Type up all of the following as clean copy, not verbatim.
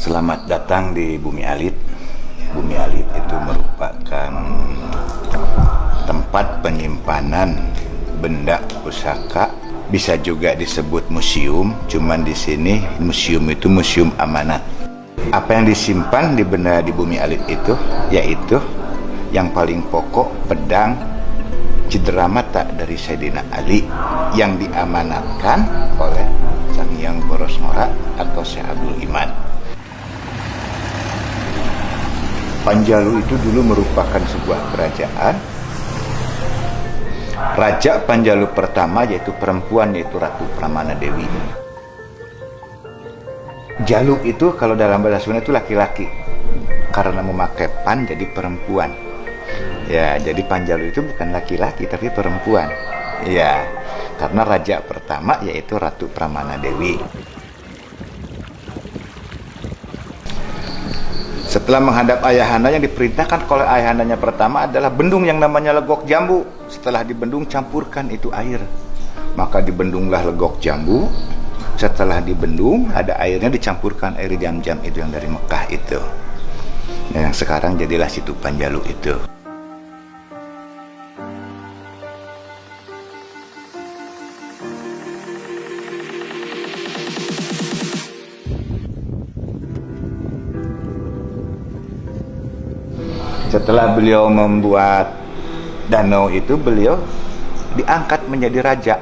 Selamat datang di Bumi Alit. Bumi Alit itu merupakan tempat penyimpanan benda pusaka, bisa juga disebut museum. Cuman di sini museum itu museum amanat. Apa yang disimpan di benda di Bumi Alit itu, yaitu yang paling pokok pedang cedera mata dari Sayyidina Ali yang diamanatkan oleh Sang Hyang Boros Ngora atau Syekh Abdul Iman. Panjalu itu dulu merupakan sebuah kerajaan. Raja Panjalu pertama yaitu perempuan, yaitu Ratu Pramana Dewi. Jalu itu kalau dalam bahasa Sunda itu laki-laki, karena memakai pan jadi perempuan. Ya, jadi Panjalu itu bukan laki-laki tapi perempuan. Ya, karena raja pertama yaitu Ratu Pramana Dewi. Setelah menghadap ayahanda, yang diperintahkan oleh ayahandanya pertama adalah bendung yang namanya Legok Jambu. Setelah dibendung, campurkan itu air. Maka dibendunglah Legok Jambu. Setelah dibendung, ada airnya, dicampurkan air jam-jam itu yang dari Mekah itu. Nah, yang sekarang jadilah situ Panjalu itu. Setelah beliau membuat danau itu, beliau diangkat menjadi raja,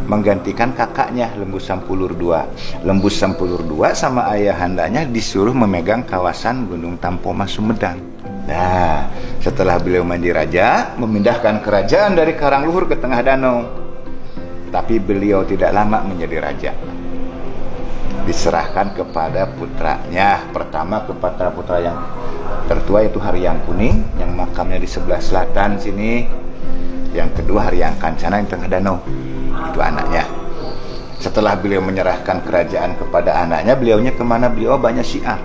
menggantikan kakaknya Lembus Sampulur II. Lembus Sampulur II sama ayahandanya disuruh memegang kawasan Gunung Tampomas Sumedang. Nah, setelah beliau menjadi raja, memindahkan kerajaan dari Karangluhur ke tengah danau. Tapi beliau tidak lama menjadi raja. Diserahkan kepada putranya. Pertama kepada putra yang tertua yaitu Haryang Kuning yang makamnya di sebelah selatan sini. Yang kedua Haryang Kancana yang tengah danau. Itu anaknya. Setelah beliau menyerahkan kerajaan kepada anaknya, beliaunya kemana? Beliau banyak syiar.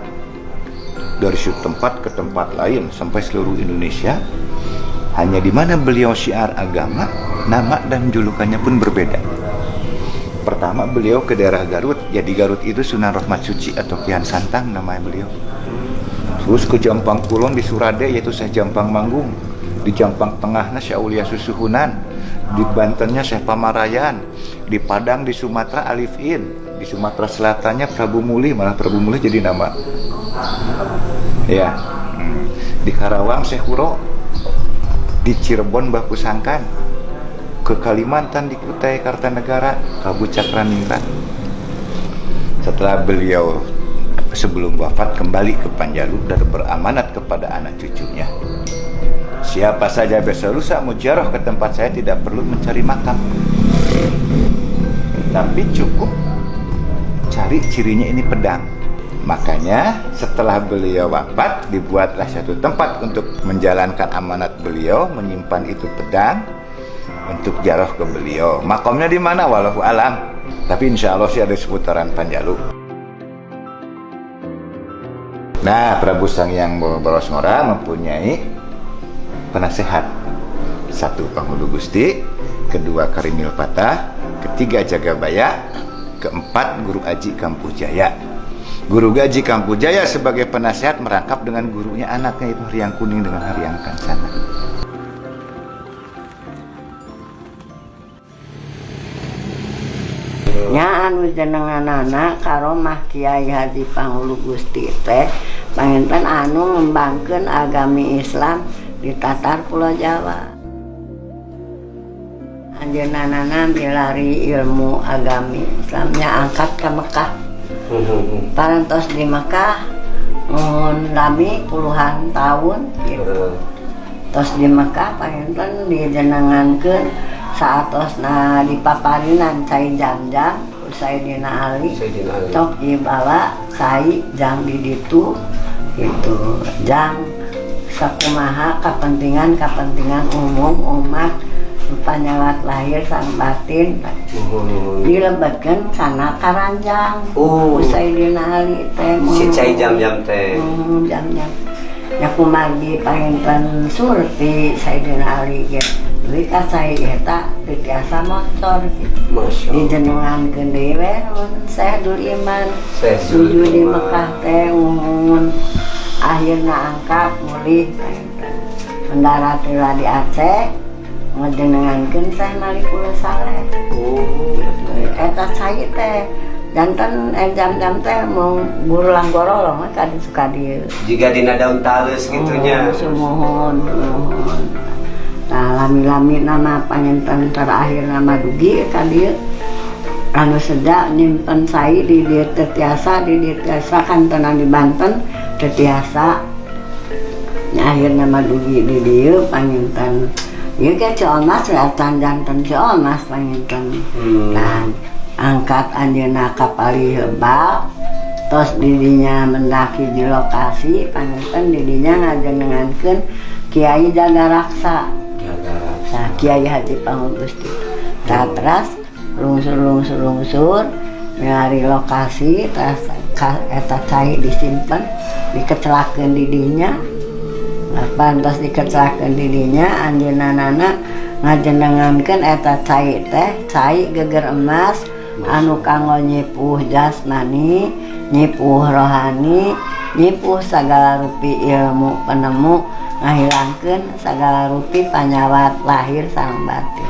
Dari suatu tempat ke tempat lain sampai seluruh Indonesia. Hanya di mana beliau syiar agama, nama dan julukannya pun berbeda. Pertama beliau ke daerah Garut. Jadi Garut itu Sunan Rahmat Suci atau Kian Santang namanya beliau. Terus ke Jampang Kulon di Surade yaitu Syekh Jampang Manggung. Di Jampang Tengahnya Syekh Aulia Susuhunan. Di Bantennya Syekh Pamarayan. Di Padang di Sumatera Alifin. Di Sumatera Selatannya Prabu Muli, malah Prabu Muli jadi nama. Ya. Di Karawang Syekh Kuro. Di Cirebon Mbah Pusangkan. Ke Kalimantan di Kutai Kartanegara, Kabu Cakraningrat. Setelah beliau sebelum wafat kembali ke Panjalu dan beramanat kepada anak cucunya. Siapa saja berselusa mujarah ke tempat saya tidak perlu mencari makam. Tapi cukup cari cirinya ini pedang. Makanya setelah beliau wafat dibuatlah satu tempat untuk menjalankan amanat beliau, menyimpan itu pedang untuk jaroh ke beliau. Makamnya di mana walau alam. Tapi insya Allah sih ada seputaran Panjalu. Nah, Prabu Sang Hyang Boros Ngora mempunyai penasehat. Satu Panghulu Gusti, kedua Karimil Patah, ketiga Jagabaya, keempat Guru Aji Kampuh Jaya. Guru Aji Kampuh Jaya sebagai penasehat merangkap dengan gurunya anaknya itu Haryang Kuning dengan Haryang Kancana. Nya anu jenenganana karomah Kiai Haji Panghulu Gusti teh panginten anu ngembangkeun agami Islam di Tatar Pulau Jawa. Anjeunna milari ilmu agami Islamnya angkat ke Mekah. Parantos di Mekah mun lami puluhan tahun gitu. Tos di Mekah panginten dijenengankeun saatosna dipaparinan cai jam-jam Sayyidina Ali tok dibawa cai jam di ditu itu jam sakumaha kepentingan umum umat panyawat lahir sang batin dilebetkeun kana karanjang Sayyidina Ali teh si cai jam-jam teh jam-jam ya kumargi panginten surti Sayyidina Ali gitu Jadi kasai eta titiasa motor gitu. Masya Allah. Dijenengankeun dewe saya Dul Iman. Syekh Dul Suju di Iman. Mekah teh ngumun akhirna angkat mulih mendarat di Aceh ngajenengankeun Syekh Malikul Saleh. Oh, Eta cai teh janten jam-jam teh mau gurulang gorolong kadi suka dieu. jika dina daun talus gitunya. Sumohon. Nah, lami-lami nama panginten terakhir nama dugi ka dieu. Anu sejak nyimpen sai di dieu tetiasa kan tenang di Banten tetiasa. Nya akhir nama dugi di dieu panginten. Ieu ge Ciomas atan janten Ciomas panginten. Kan angkat anjeunna ka Palihebal tos didinya mendaki di lokasi panginten didinya ngajenengankeun Kiai Jagaraksa. Nah, Kiai Haji Panghulu Gusti. Nah, terus lungsur nyari lokasi terus eta cai disimpen dikecelakeun didinya. Pantos dikecelakeun didinya anjeunna ngajenengankeun eta cai teh cai geger emas anu kanggo nyipuh jasmani, nyipuh rohani, nyipuh sagala rupi ilmu penemu, ngahilangkeun sagala rupi panyawat lahir sareng batin.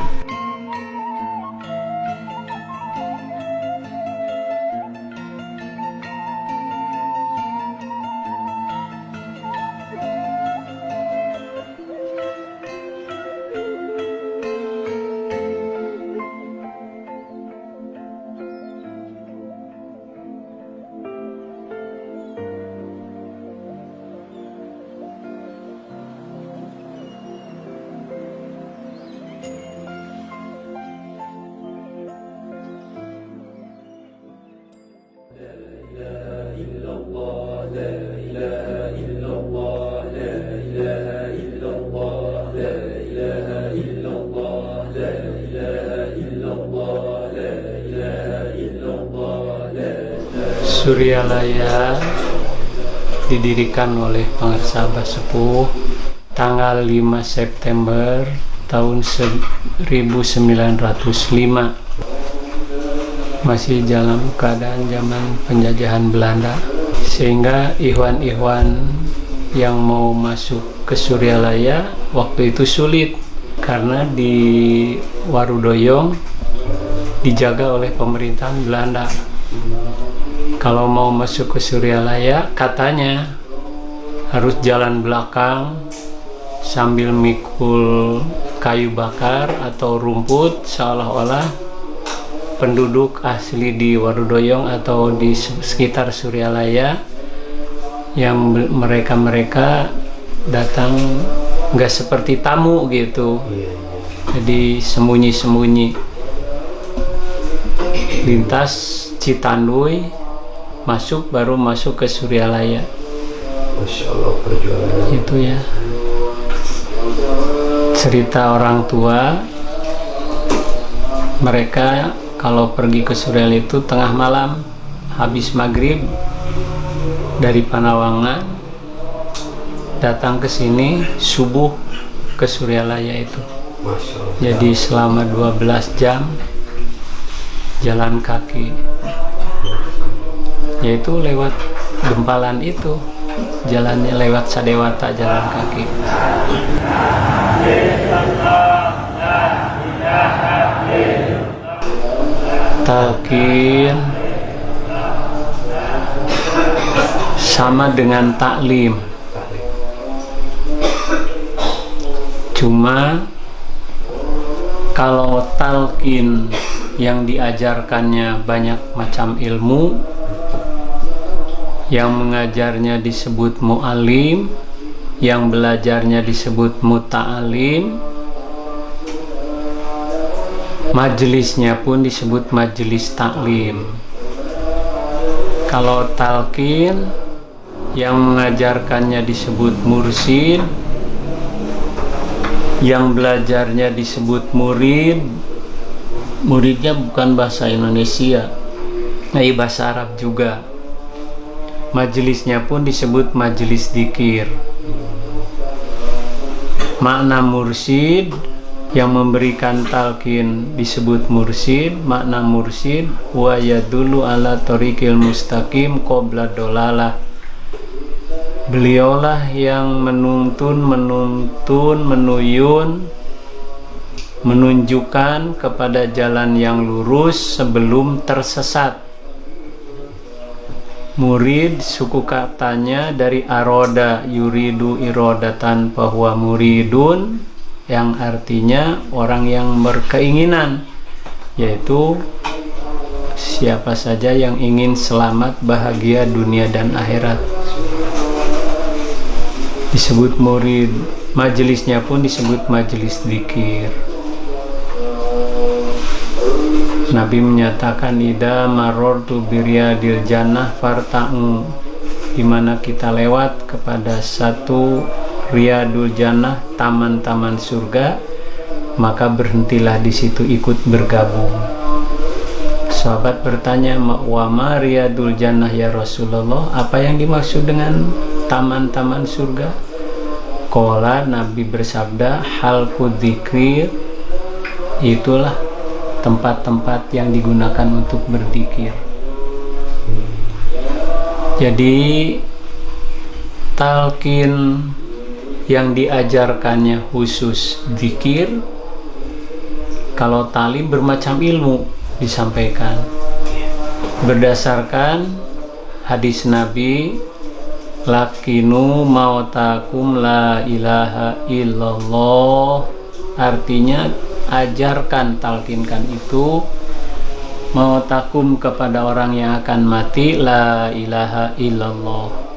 Suryalaya didirikan oleh Pangarsa Abah Sepuh tanggal 5 September tahun 1905, masih dalam keadaan zaman penjajahan Belanda, sehingga ikhwan-ikhwan yang mau masuk ke Suryalaya waktu itu sulit karena di Warudoyong dijaga oleh pemerintahan Belanda. Kalau mau masuk ke Suryalaya katanya harus jalan belakang sambil mikul kayu bakar atau rumput, seolah-olah penduduk asli di Warudoyong atau di sekitar Suryalaya yang mereka datang nggak seperti tamu gitu. Jadi sembunyi-sembunyi lintas Citanduy baru masuk ke Suryalaya. Masya Allah perjuangan. Itu ya cerita orang tua mereka. Kalau pergi ke Suryalaya itu tengah malam habis maghrib dari Panawangan datang ke sini, subuh ke Suryalaya itu. Masya Allah. Jadi selama 12 jam jalan kaki, yaitu lewat gempalan itu, jalannya lewat Sadewata, jalan kaki. Talqin sama dengan taklim, cuma kalau talqin yang diajarkannya banyak macam ilmu, yang mengajarnya disebut mu'alim, yang belajarnya disebut muta'alim, majelisnya pun disebut majelis taklim. Kalau talqin yang mengajarkannya disebut mursid, yang belajarnya disebut murid. Muridnya bukan bahasa Indonesia, tapi bahasa Arab juga. Majelisnya pun disebut majelis dzikir. Makna mursid Yang memberikan talqin disebut mursyid. Makna mursyid wa yadullu ala tariqil mustaqim qabla dolalah. Beliaulah yang menuntun, menunjukkan kepada jalan yang lurus sebelum tersesat. Murid suku katanya dari aroda yuridu irodatan bahwa muridun, yang artinya orang yang berkeinginan, yaitu siapa saja yang ingin selamat bahagia dunia dan akhirat. Disebut murid. Majelisnya pun disebut majelis zikir. Nabi menyatakan ida marortu biryadil jannah farta'u, di mana kita lewat kepada satu riyadul jannah, taman-taman surga, maka berhentilah di situ, ikut bergabung. Sahabat bertanya, wa ma riyadul jannah ya Rasulullah, apa yang dimaksud dengan taman-taman surga? Qala, Nabi bersabda, halqud dzikir, itulah tempat-tempat yang digunakan untuk berzikir. Jadi talqin yang diajarkannya khusus zikir. Kalau talim bermacam ilmu disampaikan berdasarkan hadis Nabi, lakinu mautakum la ilaha illallah, artinya ajarkan, talqinkan itu mautakum kepada orang yang akan mati, la ilaha illallah.